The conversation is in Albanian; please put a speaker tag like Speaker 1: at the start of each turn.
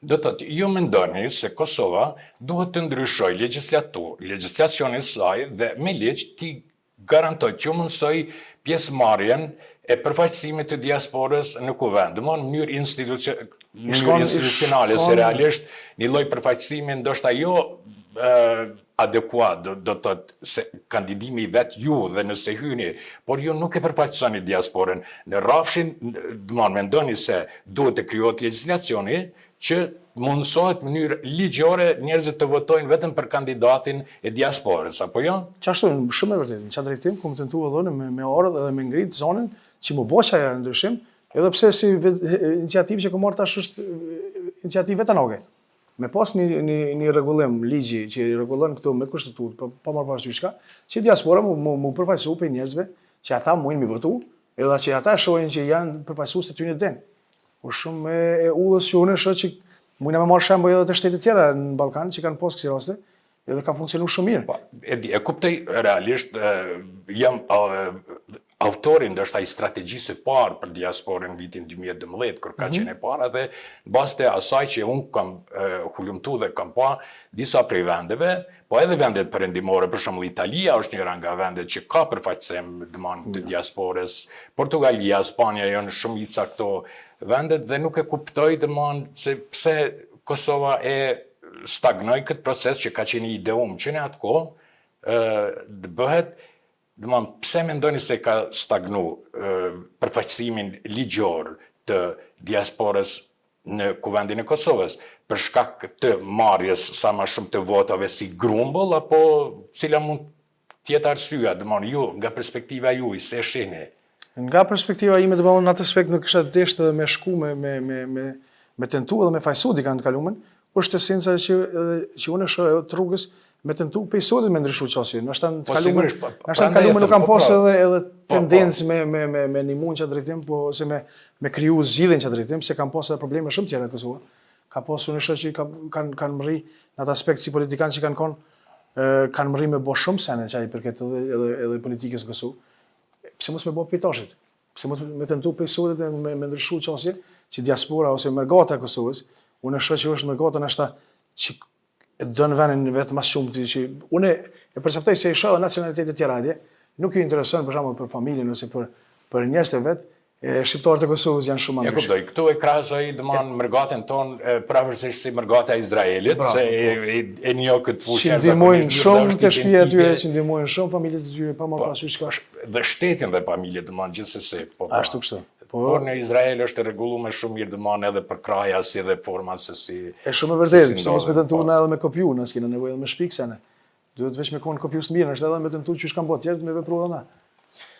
Speaker 1: Do të thotë, ju mendoni se Kosova duhet të ndryshoj legjislacionin e saj dhe me ligj ti garantoj që ju mundësoj pjesëmarrjen e përfaqësimit të diasporës në kuvend, në mënyrë institucionale, se realisht një lloj përfaqësimi ndoshta jo adekuat, do të thotë se kandidimi vet ju dhe nëse hyni, por ju nuk e përfaqësoni diasporën. Në rrafshin, mendoni se duhet të krijohet legjislacioni që mundësohet në mënyrë ligjore njerëzit të votojnë vetëm për kandidatin e diasporës, apo jo?
Speaker 2: Qashtu, shumë e vërtetë. Në çfarë drejtim, kom tentuar edhe me orë dhe me ngrit zonën që më boqa ja ndryshim, edhe pse si iniciativë që kom marrë tash është iniciativë vetanake. Me pas një rregullim ligji që i rregullon këtu me kushtetutë, pa marrë parasysh ka, që diaspora mu përfaqësu për njerëzve që ata mujnë mi votu, edhe që ata shohin që janë përfaqësues të tyre den. Po shumë e ullës që unë shoh që mujna me marrë shembull edhe të shtetet tjera në Ballkan që kanë pas kësi raste, edhe kanë funksionu shumë mirë.
Speaker 1: E kuptoj realisht, jam autori ndoshta i strategjisë së parë për diasporën vitin 2012, kur ka qenë e para dhe në bazë të asaj që unë kam hulumtu dhe kam pa disa prej vendeve, po edhe vendet perëndimore, për shembull Italia është njëra nga vendet që ka përfaqësim të diasporës, Portugalia, Spanja janë shumica këto vendet dhe nuk e kuptoj se pse Kosova e stagnoi këtë proces që ka qenë ideum që në atë kohë të bëhet. Pse mendoni se ka stagnu përfaqësimin ligjor të diasporës në kuvendin e Kosovës? Për shkak të marrjes sa më shumë të votave si grumbull, apo cila mund tjetë arsyeja, ju, nga perspektiva juaj, se e shihni?
Speaker 2: Nga perspektiva ime, në atë aspekt nuk kisha deshtë edhe me shku me tentu edhe me fajsu di kanë të kalumen, është esenca që unë e shoh të rrugës me tentu pejsotit me ndryshu qasje. Nashta në kalume nuk kam pas edhe tendencë me një mund që drejtim, po ose me kriju zgjidhjen që drejtim, se kam pas edhe probleme shumë tjera në Kosovë. Ka pas unë shoh që kanë mëri në atë aspekt si politikanë që kanë mëri me bo shumë sene që i përket edhe politikës në Kosovë. Pse mos me bo pejtashit? Pse mos me tentu pejsotit me ndryshu qasje që diaspora ose mërgata e Kosovës, unë shoh që është mërgata nashta që e dënë venin vetë mas shumë që unë e perceptoj se i shoh dhe nacionalitetet tjera atje, nuk ju intereson për shembull për familjen ose për njerëzit e vet, shqiptarët e Kosovës janë shumë
Speaker 1: ndryshe. E kuptoj, këtu e krahasoj mërgatën tonë pavarësisht si mërgata e Izraelit, se e njoh këtë fushë
Speaker 2: që ndihmojnë shumë të shtëpia e tyre, që ndihmojnë shumë familjet e tyre, pa më parasysh ka.
Speaker 1: Dhe shtetin dhe familjet gjithsesi.
Speaker 2: Ashtu kështu.
Speaker 1: Por në Izrael është rregulluar shumë mirë edhe për kraja si dhe forma se si.
Speaker 2: Është shumë e vërtetë, pse mos me tentu na edhe me kopju, na s'kena nevojë edhe me shpiksene. Duhet vetëm me kon kopjus mirë, është edhe me tentu që s'kan bërë tjerë me vepruar ana.